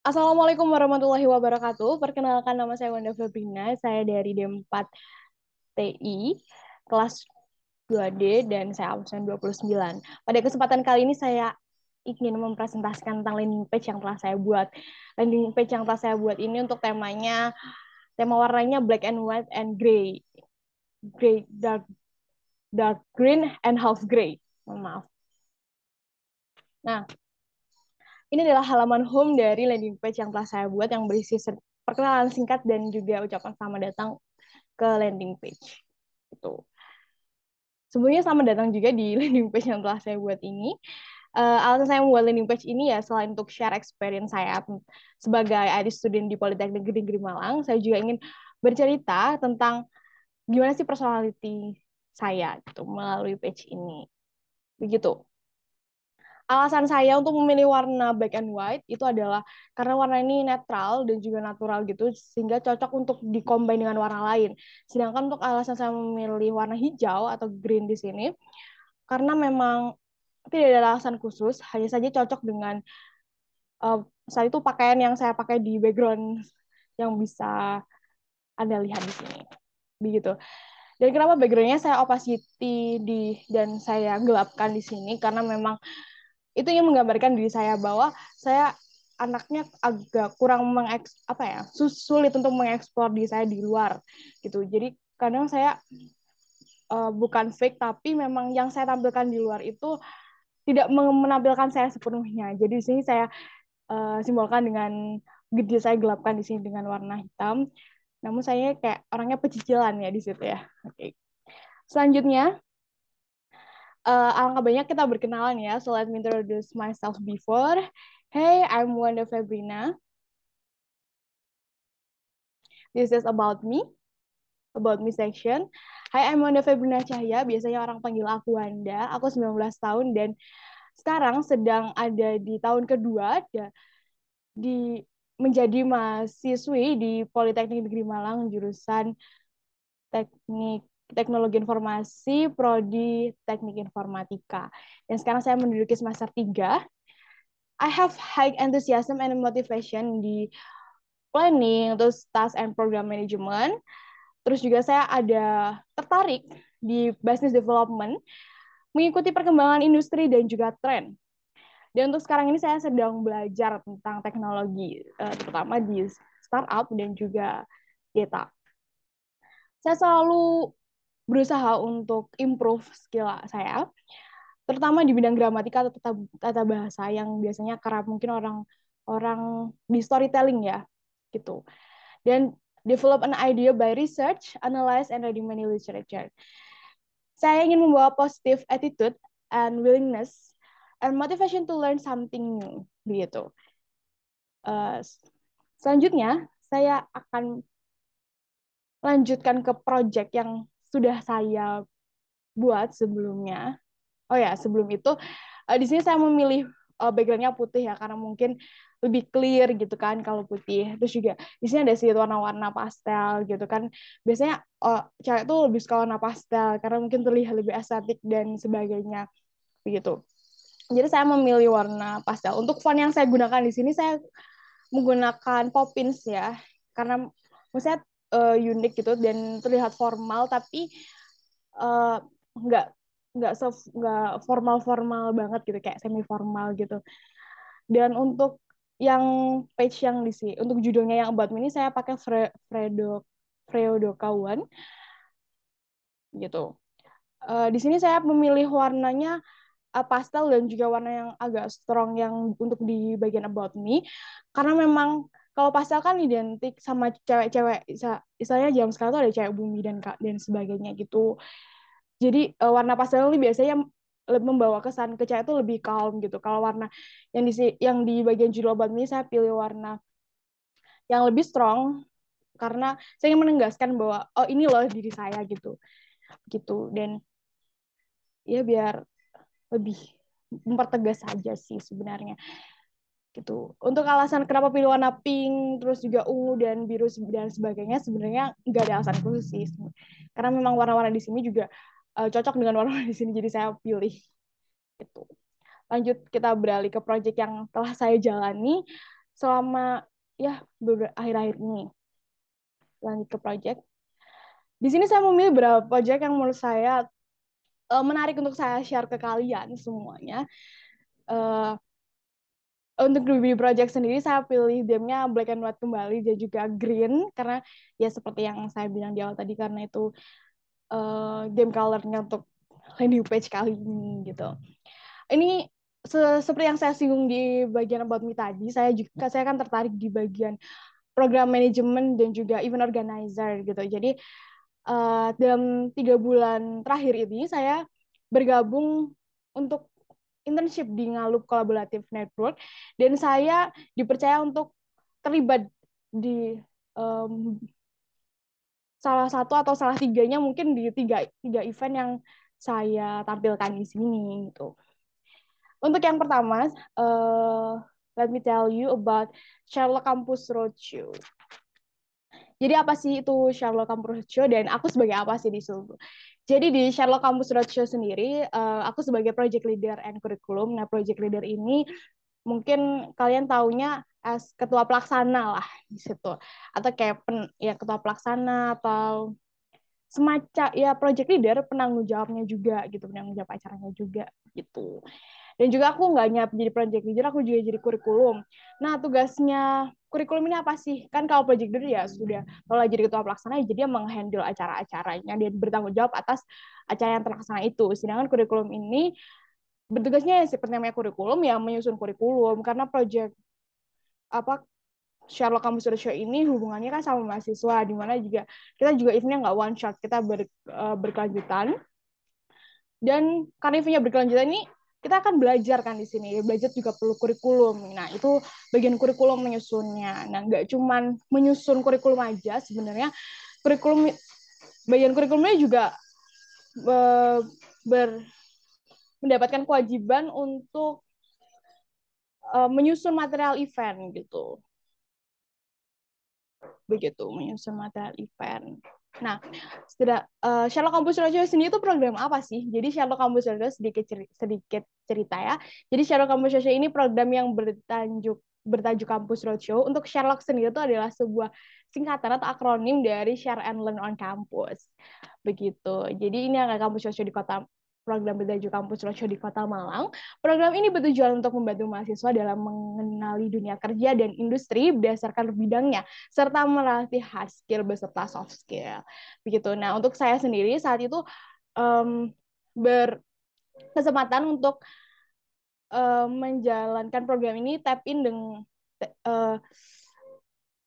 Assalamualaikum warahmatullahi wabarakatuh. Perkenalkan nama saya Wanda Febrina, saya dari D4 TI, kelas 2D, dan saya absen 29. Pada kesempatan kali ini saya ingin mempresentasikan tentang landing page yang telah saya buat. Landing page yang telah saya buat ini untuk tema warnanya black and white and gray. Gray, dark green, and half gray. Mohon maaf. Nah, ini adalah halaman home dari landing page yang telah saya buat yang berisi perkenalan singkat dan juga ucapan selamat datang ke landing page. Itu. Sebenarnya selamat datang juga di landing page yang telah saya buat ini. Alasan saya membuat landing page ini ya selain untuk share experience saya sebagai IT student di Politeknik Negeri Malang, saya juga ingin bercerita tentang gimana sih personality saya gitu melalui page ini. Begitu. Alasan saya untuk memilih warna black and white itu adalah karena warna ini netral dan juga natural gitu, sehingga cocok untuk dikombin dengan warna lain. Sedangkan untuk alasan saya memilih warna hijau atau green di sini, karena memang tidak ada alasan khusus, hanya saja cocok dengan saat itu pakaian yang saya pakai di background yang bisa Anda lihat di sini. Begitu. Dan kenapa backgroundnya saya opacity dan saya gelapkan di sini, karena memang itu yang menggambarkan diri saya bahwa saya anaknya agak kurang sulit untuk mengeksplor diri saya di luar gitu. Jadi kadang saya bukan fake, tapi memang yang saya tampilkan di luar itu tidak menampilkan saya sepenuhnya. Jadi di sini saya simbolkan dengan gede, saya gelapkan di sini dengan warna hitam. Namun saya kayak orangnya pecicilan ya di situ ya. Oke. Selanjutnya, alangkah banyak kita berkenalan ya. So let me introduce myself before. Hey, I'm Wanda Febrina. This is about me section. Hai, I'm Wanda Febrina Cahya. Biasanya orang panggil aku Wanda. Aku 19 tahun dan sekarang sedang ada di tahun kedua di menjadi mahasiswi di Politeknik Negeri Malang jurusan Teknik Teknologi Informasi, Prodi Teknik Informatika. Dan sekarang saya menduduki semester 3. I have high enthusiasm and motivation di planning, terus task and program management. Terus juga saya ada tertarik di business development, mengikuti perkembangan industri dan juga tren. Dan untuk sekarang ini saya sedang belajar tentang teknologi, terutama di startup dan juga data. Saya selalu berusaha untuk improve skill saya, terutama di bidang gramatika atau tata bahasa yang biasanya kerap mungkin orang di storytelling ya, gitu. Dan develop an idea by research, analyze, and reading many literature. Saya ingin membawa positive attitude and willingness and motivation to learn something new, begitu. Selanjutnya, saya akan lanjutkan ke project yang sudah saya buat sebelumnya. Oh ya, sebelum itu di sini saya memilih backgroundnya putih ya karena mungkin lebih clear gitu kan kalau putih. Terus juga di sini ada sedikit warna-warna pastel gitu kan. Biasanya cewek tuh lebih suka warna pastel karena mungkin terlihat lebih estetik dan sebagainya begitu. Jadi saya memilih warna pastel. Untuk font yang saya gunakan di sini saya menggunakan Poppins ya karena maksudnya unik gitu dan terlihat formal tapi uh, nggak nggak formal banget gitu kayak semi formal gitu. Dan untuk yang page yang di sini untuk judulnya yang about me ini saya pakai Fredo Kawan gitu. Di sini saya memilih warnanya pastel dan juga warna yang agak strong yang untuk di bagian about me karena memang kalau pastel kan identik sama cewek-cewek, misalnya jam sekarang tuh ada cewek bumi dan sebagainya gitu. Jadi warna pastel ini biasanya membawa kesan ke cewek itu lebih calm gitu. Kalau warna yang di bagian judul obat ini saya pilih warna yang lebih strong karena saya ingin menegaskan bahwa oh ini loh diri saya gitu. Gitu. Dan ya biar lebih mempertegas saja sih sebenarnya gitu. Untuk alasan kenapa pilih warna pink, terus juga ungu dan biru dan sebagainya, sebenarnya nggak ada alasan khusus sih. Karena memang warna-warna di sini juga cocok dengan warna di sini, jadi saya pilih itu. Lanjut kita beralih ke proyek yang telah saya jalani. selama ya akhir-akhir ini. Lanjut ke project. Di sini saya memilih beberapa project yang menurut saya menarik untuk saya share ke kalian semuanya. Uh, untuk Ruby Project sendiri saya pilih theme-nya black and white kembali dan juga green karena ya seperti yang saya bilang di awal tadi karena itu theme color-nya untuk landing page kali ini gitu. Ini seperti yang saya singgung di bagian about me tadi, saya kan tertarik di bagian program manajemen dan juga event organizer gitu. Jadi dalam 3 bulan terakhir ini saya bergabung untuk internship di Ngalup Collaborative Network dan saya dipercaya untuk terlibat di salah satu atau salah tiganya mungkin di tiga event yang saya tampilkan di sini gitu. Untuk yang pertama, let me tell you about Sherlock Campus Roadshow. Jadi apa sih itu Sherlock Campus Roadshow dan aku sebagai apa sih di situ? Jadi di Sherlock Campus Roadshow sendiri, aku sebagai project leader and curriculum. Nah, project leader ini mungkin kalian taunya as ketua pelaksana lah di situ, atau kayak ya ketua pelaksana atau semacam ya project leader, penanggung jawabnya juga gitu, penanggung jawab acaranya juga gitu. Dan juga aku nggak nyap jadi project leader, aku juga jadi kurikulum. Nah, tugasnya kurikulum ini apa sih? Kan kalau project leader ya sudah, kalau jadi ketua pelaksana, jadi dia menghandle acara-acaranya, dia bertanggung jawab atas acara yang terlaksana itu. Sedangkan kurikulum ini bertugasnya seperti namanya kurikulum, ya menyusun kurikulum, karena project apa Sherlock Campus Roadshow ini hubungannya kan sama mahasiswa, di mana juga kita juga eventnya nggak one shot, kita berkelanjutan. Dan karena eventnya berkelanjutan ini, kita akan belajar kan di sini. Belajar juga perlu kurikulum. Nah, itu bagian kurikulum menyusunnya. Nah, nggak cuma menyusun kurikulum aja sebenarnya. Bagian kurikulumnya juga mendapatkan kewajiban untuk menyusun material event gitu. Begitu, menyusun material event. Nah, Sherlock Campus Roadshow sendiri itu program apa sih? Jadi Sherlock Campus Roadshow sedikit cerita ya. Jadi Sherlock Campus Roadshow ini program yang bertajuk Campus Roadshow. Untuk Sherlock sendiri itu adalah sebuah singkatan atau akronim dari Share and Learn on Campus. Begitu. Jadi ini adalah Campus Roadshow di kota program bertajuk Kampus Roadshow di Kota Malang. Program ini bertujuan untuk membantu mahasiswa dalam mengenali dunia kerja dan industri berdasarkan bidangnya, serta melatih hard skill beserta soft skill. Begitu. Nah, untuk saya sendiri saat itu berkesempatan untuk menjalankan program ini, tap in dengan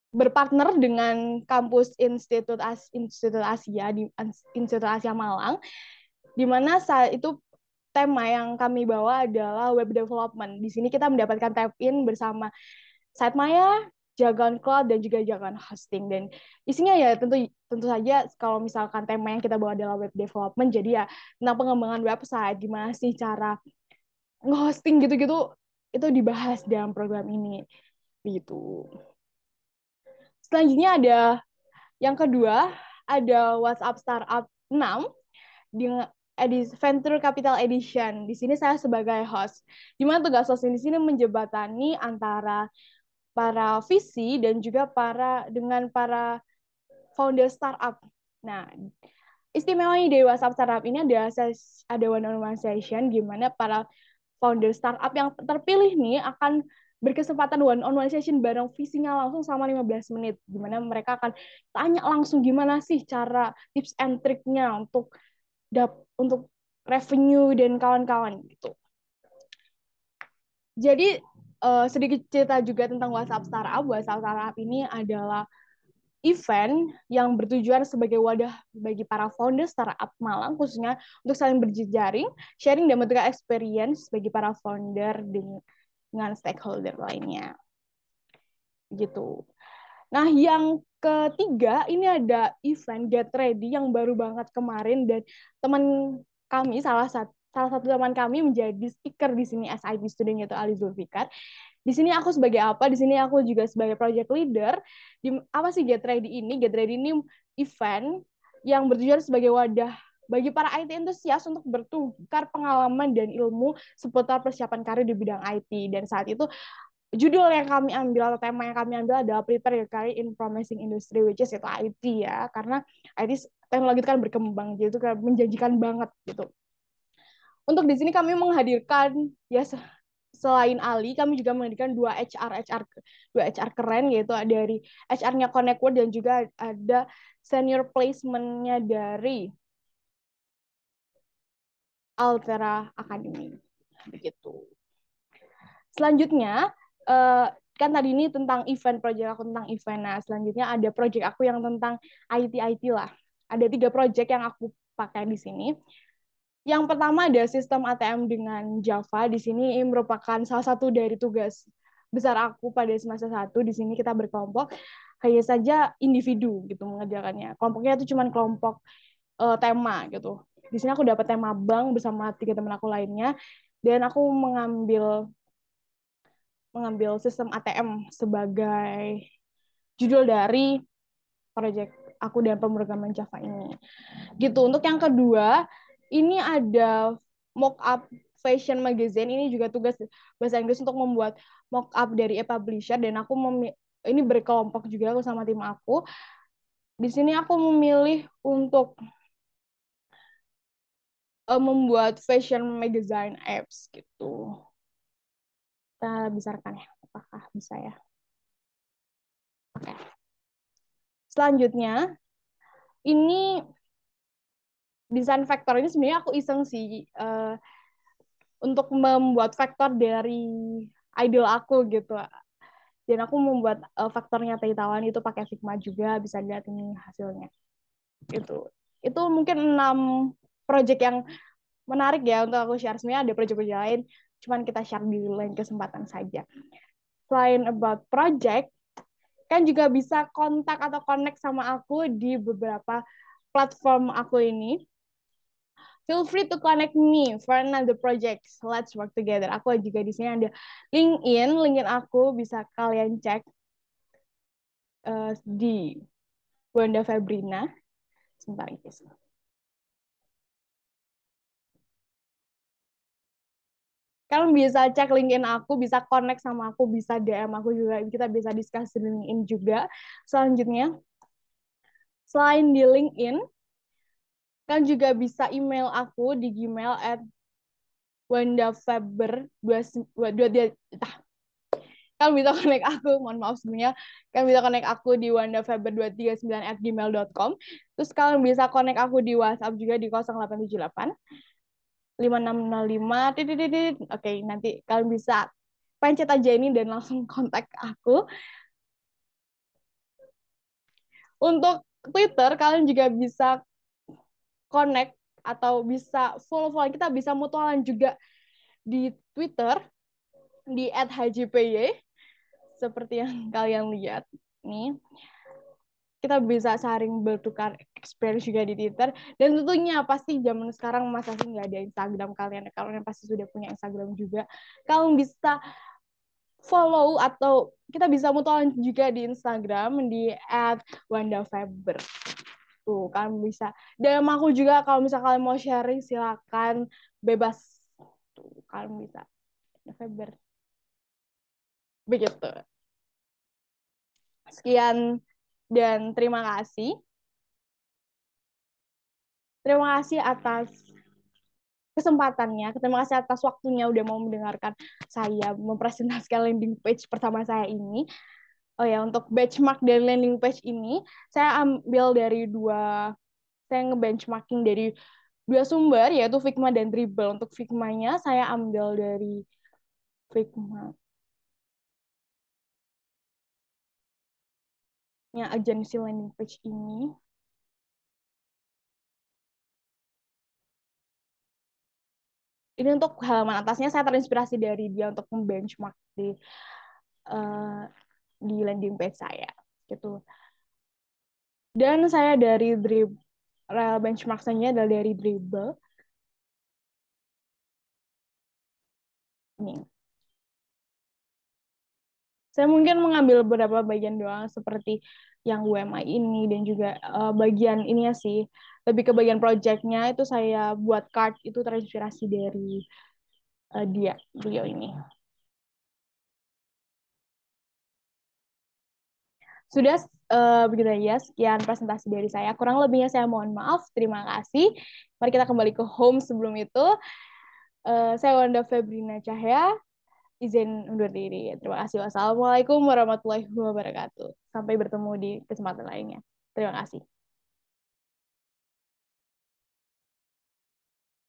berpartner dengan kampus Institut Asia Malang, di mana saat itu tema yang kami bawa adalah web development. Di sini kita mendapatkan tap-in bersama SiteMaya, Jargon Cloud, dan juga Jargon Hosting. Dan isinya ya tentu saja kalau misalkan tema yang kita bawa adalah web development, jadi ya tentang pengembangan website, gimana sih cara nge-hosting gitu-gitu, itu dibahas dalam program ini. Gitu. Selanjutnya ada yang kedua, ada WhatsApp Startup 6 di Venture Capital Edition. Di sini saya sebagai host. Di mana tugas host di sini menjembatani antara para VC dan juga dengan para founder startup. Nah, istimewanya di WhatsApp Startup ini ada one-on-one session di mana para founder startup yang terpilih nih akan berkesempatan one-on-one session bareng visinya langsung selama 15 menit, di mana mereka akan tanya langsung gimana sih cara tips and triknya untuk revenue dan kawan-kawan gitu. Jadi sedikit cerita juga tentang WhatsApp Startup. WhatsApp Startup ini adalah event yang bertujuan sebagai wadah bagi para founder startup Malang, khususnya untuk saling berjejaring, sharing dan memberikan experience bagi para founder dengan stakeholder lainnya. Gitu. Nah, yang ketiga ini ada event Get Ready yang baru banget kemarin, dan teman kami salah satu teman kami menjadi speaker di sini SIP student, yaitu Ali Zulfikar. Di sini aku sebagai apa? Di sini aku juga sebagai project leader. Apa sih Get Ready ini? Get Ready ini event yang bertujuan sebagai wadah bagi para IT entusias untuk bertukar pengalaman dan ilmu seputar persiapan karir di bidang IT. Dan saat itu judul yang kami ambil atau tema yang kami ambil adalah Prepare Your Career in Promising Industry, which is itu IT ya, karena IT teknologi itu kan berkembang, jadi itu kan menjanjikan banget gitu. Untuk di sini kami menghadirkan ya selain Ali, kami juga menghadirkan dua HR keren, yaitu dari HR-nya Connect World dan juga ada senior placement-nya dari Altera Academy. Begitu. Selanjutnya, kan tadi ini tentang event, project aku tentang event. Nah, selanjutnya ada project aku yang tentang IT lah. Ada 3 project yang aku pakai di sini. Yang pertama ada sistem ATM dengan Java. Di sini merupakan salah satu dari tugas besar aku pada semester 1. Di sini kita berkelompok, hanya saja individu gitu mengerjakannya. Kelompoknya itu cuma kelompok tema gitu. Di sini aku dapat tema bank bersama 3 teman aku lainnya, dan aku mengambil sistem ATM sebagai judul dari proyek aku dan pemrograman Java ini. Gitu. Untuk yang kedua, ini ada mock up fashion magazine. Ini juga tugas bahasa Inggris untuk membuat mock up dari e-publisher, dan aku ini berkelompok juga aku sama tim aku. Di sini aku memilih untuk membuat fashion magazine apps gitu. Kita bisa rekan ya, apakah bisa ya? Oke. Selanjutnya, ini desain vektor ini sebenarnya aku iseng sih, untuk membuat vektor dari idol aku gitu. Dan aku membuat vektornya Taitawan itu pakai Figma juga, bisa lihat ini hasilnya. Itu mungkin 6 project yang menarik ya untuk aku share. Sebenarnya ada project-project lain, cuman kita share di lain kesempatan saja. Selain about project, kan juga bisa kontak atau connect sama aku di beberapa platform aku ini. Feel free to connect me for another project. Let's work together. Aku juga di sini ada LinkedIn aku bisa kalian cek di Wanda Febrina. Sebentar guys. Kalian bisa cek LinkedIn aku, bisa connect sama aku, bisa DM aku juga. Kita bisa discuss di LinkedIn juga. Selanjutnya, selain di LinkedIn, kan juga bisa email aku di Gmail at wandafeber 22. Kalian bisa connect aku, mohon maaf sebelumnya. Kalian bisa connect aku di wandafeber239@gmail.com. Terus kalian bisa connect aku di WhatsApp juga di 0878 5605 titit. Oke, nanti kalian bisa pencet aja ini dan langsung kontak aku. Untuk Twitter, kalian juga bisa connect atau bisa follow kita, bisa mutualan juga di Twitter di @hjpy seperti yang kalian lihat nih. Kita bisa saling bertukar experience juga di Twitter, dan tentunya pasti zaman sekarang masa sih nggak ada Instagram. Kalian pasti sudah punya Instagram juga, kalian bisa follow atau kita bisa mutualan juga di Instagram di @wandafeber. Tuh, kalian bisa. DM aku juga kalau misalnya kalian mau sharing, silakan bebas. Tuh, kalian bisa. November. Begitu. Sekian dan terima kasih. Terima kasih atas kesempatannya. Terima kasih atas waktunya udah mau mendengarkan saya mempresentasikan landing page pertama saya ini. Oh ya, untuk benchmark dari landing page ini, saya ambil dari saya ngebenchmarking dari 2 sumber, yaitu Figma dan Dribble. Untuk Figma-nya, saya ambil dari Figma yang agensi landing page ini. Ini untuk halaman atasnya saya terinspirasi dari dia untuk membenchmark uh, di landing page saya gitu. Dan saya dari benchmark saya adalah dari Dribble. Ini. Saya mungkin mengambil beberapa bagian doang seperti yang UMI ini, dan juga bagian ini ya sih, lebih ke bagian projectnya itu saya buat card itu terinspirasi dari beliau ini. Sudah begitu ya, sekian presentasi dari saya. Kurang lebihnya saya mohon maaf. Terima kasih. Mari kita kembali ke home sebelum itu. Saya Wanda Febrina Cahya, izin undur diri. Terima kasih. Wassalamualaikum warahmatullahi wabarakatuh. Sampai bertemu di kesempatan lainnya. Terima kasih.